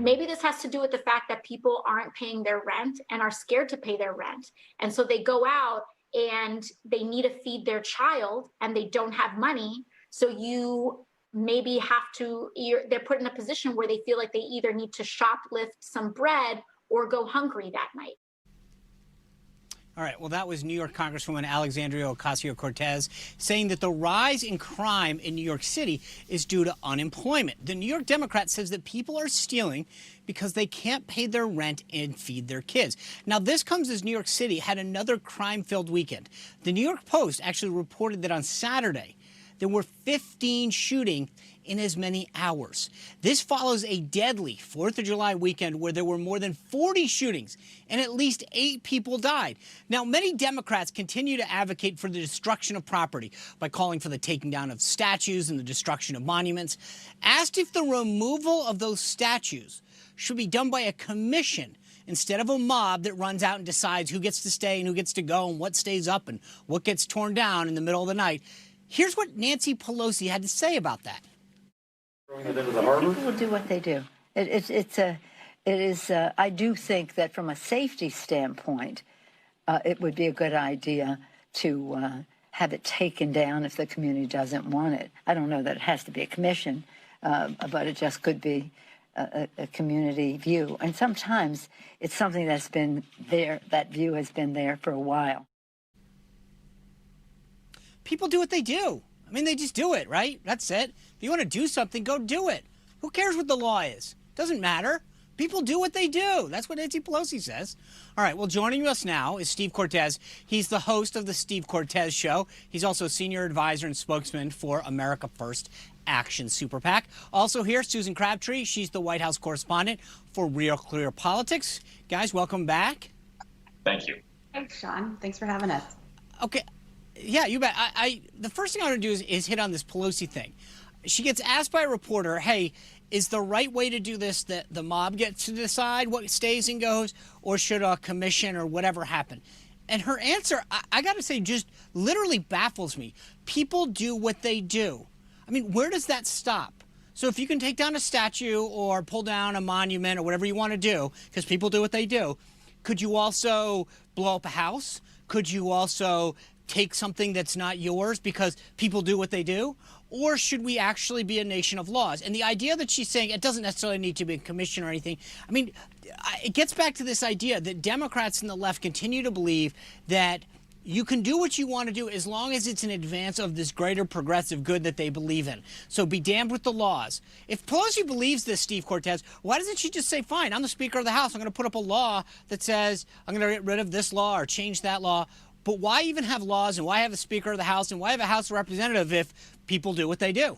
maybe this has to do with the fact that people aren't paying their rent and are scared to pay their rent. And so they go out and they need to feed their child and they don't have money. So you maybe have to, they're put in a position where they feel like they either need to shoplift some bread or go hungry that night. All right, well, that was New York Congresswoman Alexandria Ocasio-Cortez saying that the rise in crime in New York City is due to unemployment. The New York Democrat says that people are stealing because they can't pay their rent and feed their kids. Now, this comes as New York City had another crime-filled weekend. The New York Post actually reported that on Saturday, there were 15 shootings in as many hours. This follows a deadly 4th of July weekend where there were more than 40 shootings and at least 8 people died. Now, many Democrats continue to advocate for the destruction of property by calling for the taking down of statues and the destruction of monuments. Asked if the removal of those statues should be done by a commission instead of a mob that runs out and decides who gets to stay and who gets to go and what stays up and what gets torn down in the middle of the night. Here's what Nancy Pelosi had to say about that. People will do what they do. I do think that from a safety standpoint, it would be a good idea to have it taken down if the community doesn't want it. I don't know that it has to be a commission, but it just could be a community view. And sometimes it's something that's been there, that view has been there for a while. People do what they do. I mean, they just do it, right? That's it. If you want to do something, go do it. Who cares what the law is? Doesn't matter. People do what they do. That's what Nancy Pelosi says. All right, well, joining us now is Steve Cortes. He's the host of the Steve Cortes Show. He's also senior advisor and spokesman for America First Action Super PAC. Also here, Susan Crabtree. She's the White House correspondent for Real Clear Politics. Guys, welcome back. Thank you. Thanks, Sean. Thanks for having us. Okay. Yeah, you bet. The first thing I want to do is hit on this Pelosi thing. She gets asked by a reporter, hey, is the right way to do this that the mob gets to decide what stays and goes, or should a commission or whatever happen? And her answer, I got to say, just literally baffles me. People do what they do. I mean, where does that stop? So if you can take down a statue or pull down a monument or whatever you want to do, because people do what they do, could you also blow up a house? Could you also take something that's not yours because people do what they do? Or should we actually be a nation of laws? And the idea that she's saying it doesn't necessarily need to be a commission or anything, I mean, it gets back to this idea that Democrats and the left continue to believe that you can do what you want to do as long as it's in advance of this greater progressive good that they believe in. So be damned with the laws. If Pelosi believes this, Steve Cortes, why doesn't she just say, fine, I'm the Speaker of the House, I'm going to put up a law that says I'm going to get rid of this law or change that law? But why even have laws, and why have a Speaker of the House, and why have a House Representative if people do what they do?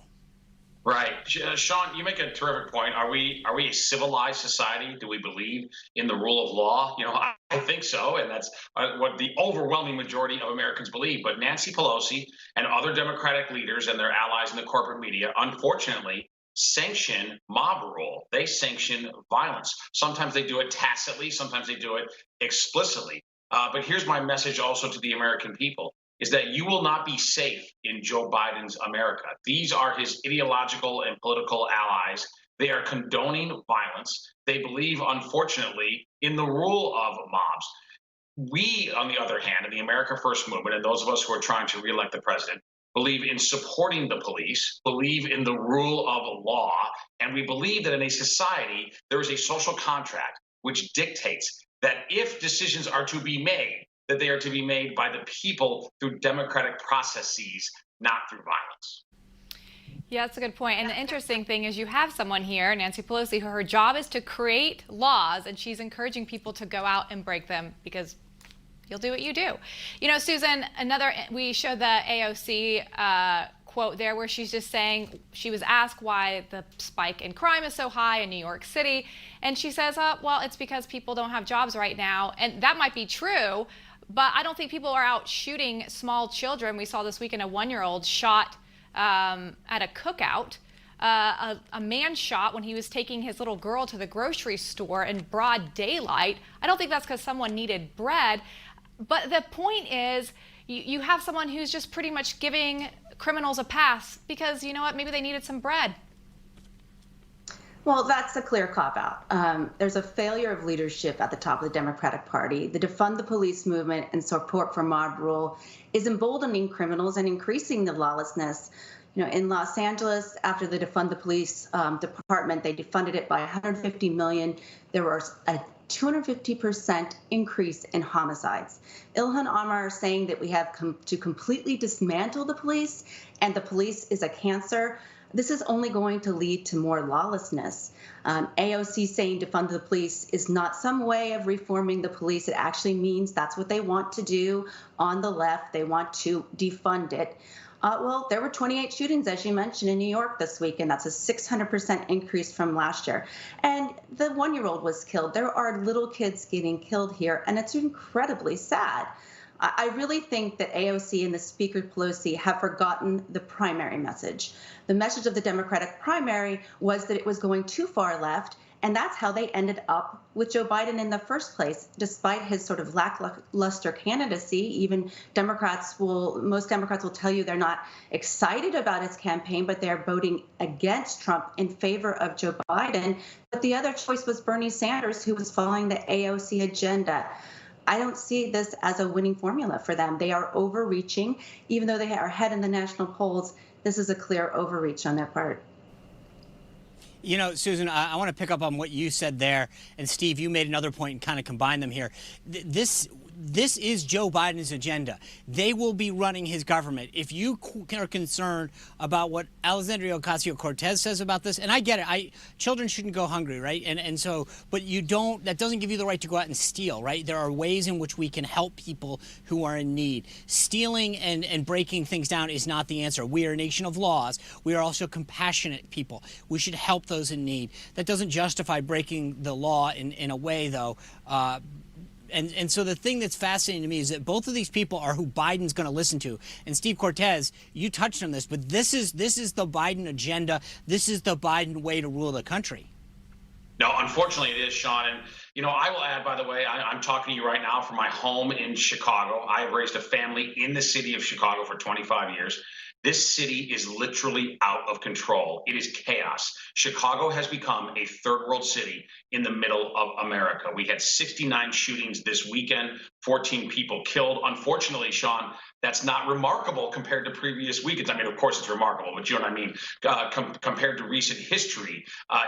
Right. Sean, you make a terrific point. Are we a civilized society? Do we believe in the rule of law? You know, I think so, and that's what the overwhelming majority of Americans believe. But Nancy Pelosi and other Democratic leaders and their allies in the corporate media, unfortunately, sanction mob rule. They sanction violence. Sometimes they do it tacitly. Sometimes they do it explicitly. But here's my message also to the American people, is that you will not be safe in Joe Biden's America. These are his ideological and political allies. They are condoning violence. They believe, unfortunately, in the rule of mobs. We, on the other hand, in the America First movement, and those of us who are trying to reelect the president, believe in supporting the police, believe in the rule of law, and we believe that in a society, there is a social contract which dictates that if decisions are to be made, that they are to be made by the people through democratic processes, not through violence. Yeah, that's a good point. And the interesting thing is you have someone here, Nancy Pelosi, who her job is to create laws, and she's encouraging people to go out and break them because you'll do what you do. You know, Susan, we showed the AOC quote there where she's just saying, she was asked why the spike in crime is so high in New York City. And she says, well, it's because people don't have jobs right now. And that might be true, but I don't think people are out shooting small children. We saw this weekend a 1-year-old shot at a cookout. A man shot when he was taking his little girl to the grocery store in broad daylight. I don't think that's because someone needed bread. But the point is, you have someone who's just pretty much giving criminals a pass because, you know what, maybe they needed some bread. Well, that's a clear cop-out. There's a failure of leadership at the top of the Democratic Party. The defund the police movement and support for mob rule is emboldening criminals and increasing the lawlessness. In Los Angeles, after the defund the police department, they defunded it by $150 million. There was a 250% increase in homicides. Ilhan Omar is saying that we have to completely dismantle the police, and the police is a cancer. This is only going to lead to more lawlessness. AOC saying defund the police is not some way of reforming the police. It actually means that's what they want to do on the left. They want to defund it. Well, there were 28 shootings, as you mentioned, in New York this week, and that's a 600% increase from last year. And the 1-year-old was killed. There are little kids getting killed here, and it's incredibly sad. I really think that AOC and the Speaker Pelosi have forgotten the primary message. The message of the Democratic primary was that it was going too far left, and that's how they ended up with Joe Biden in the first place, despite his sort of lackluster candidacy. Even most Democrats will tell you they're not excited about his campaign, but they're voting against Trump in favor of Joe Biden. But the other choice was Bernie Sanders, who was following the AOC agenda. I don't see this as a winning formula for them. They are overreaching. Even though they are ahead in the national polls, this is a clear overreach on their part. Susan, I want to pick up on what you said there. And Steve, you made another point and kind of combine them here. This is Joe Biden's agenda. They will be running his government. If you are concerned about what Alexandria Ocasio-Cortez says about this, and I get it, children shouldn't go hungry, right? And so, but that doesn't give you the right to go out and steal, right? There are ways in which we can help people who are in need. Stealing and breaking things down is not the answer. We are a nation of laws. We are also compassionate people. We should help those in need. That doesn't justify breaking the law in a way, though. And so the thing that's fascinating to me is that both of these people are who Biden's going to listen to. And Steve Cortes, you touched on this, but this is the Biden agenda. This is the Biden way to rule the country. No, unfortunately it is, Sean. And, I will add, by the way, I'm talking to you right now from my home in Chicago. I have raised a family in the city of Chicago for 25 years. This city is literally out of control. It is chaos. Chicago has become a third world city in the middle of America. We had 69 shootings this weekend, 14 people killed. Unfortunately, Sean, that's not remarkable compared to previous weekends. I mean, of course it's remarkable, but you know what I mean? Compared to recent history,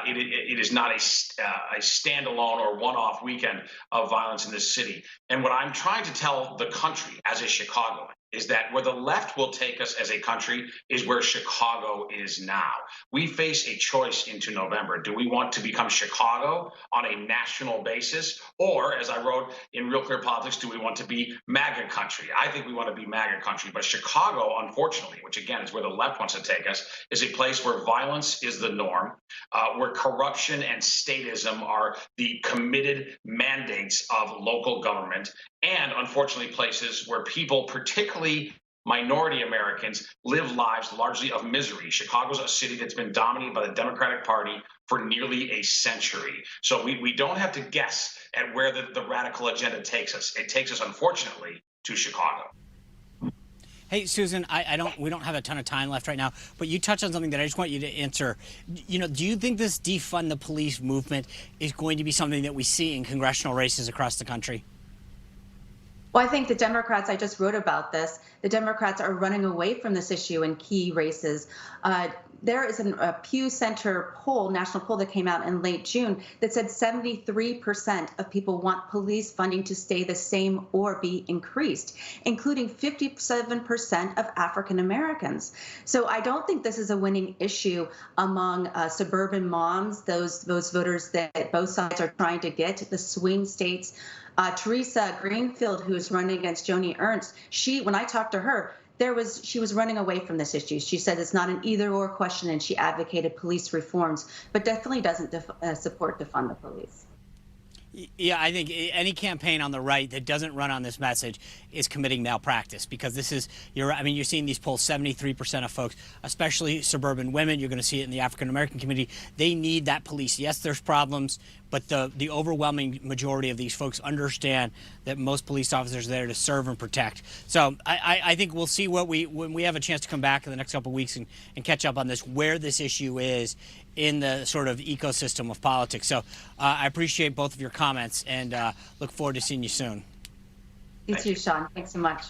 it is not a standalone or one-off weekend of violence in this city. And what I'm trying to tell the country as a Chicagoan is that where the left will take us as a country is where Chicago is now. We face a choice into November. Do we want to become Chicago on a national basis? Or, as I wrote in Real Clear Politics, do we want to be MAGA country? I think we want to be MAGA country. But Chicago, unfortunately, which again is where the left wants to take us, is a place where violence is the norm, where corruption and statism are the committed mandates of local government, and unfortunately places where people, particularly minority Americans, live lives largely of misery. Chicago's a city that's been dominated by the Democratic Party for nearly a century. So we don't have to guess at where the radical agenda takes us. It takes us, unfortunately, to Chicago. Hey, Susan, we don't have a ton of time left right now, but you touched on something that I just want you to answer. Do you think this defund the police movement is going to be something that we see in congressional races across the country? Well, I think the Democrats, I just wrote about this, the Democrats are running away from this issue in key races. There is a Pew Center poll, national poll that came out in late June that said 73% of people want police funding to stay the same or be increased, including 57% of African Americans. So I don't think this is a winning issue among suburban moms, those voters that both sides are trying to get, the swing states. Teresa Greenfield, who's running against Joni Ernst, when I talked to her, she was running away from this issue. She said it's not an either-or question, and she advocated police reforms, but definitely doesn't support defund the police. Yeah, I think any campaign on the right that doesn't run on this message is committing malpractice, because this is, you're seeing these polls, 73% of folks, especially suburban women, you're going to see it in the African American community, they need that police. Yes, there's problems, but the overwhelming majority of these folks understand that most police officers are there to serve and protect. So I think we'll see when we have a chance to come back in the next couple of weeks and catch up on this, where this issue is in the sort of ecosystem of politics. So I appreciate both of your comments, and look forward to seeing you soon. You too, Sean. Thanks so much.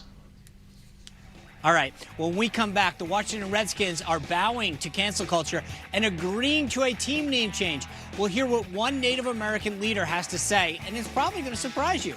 All right. When we come back, the Washington Redskins are bowing to cancel culture and agreeing to a team name change. We'll hear what one Native American leader has to say, and it's probably going to surprise you.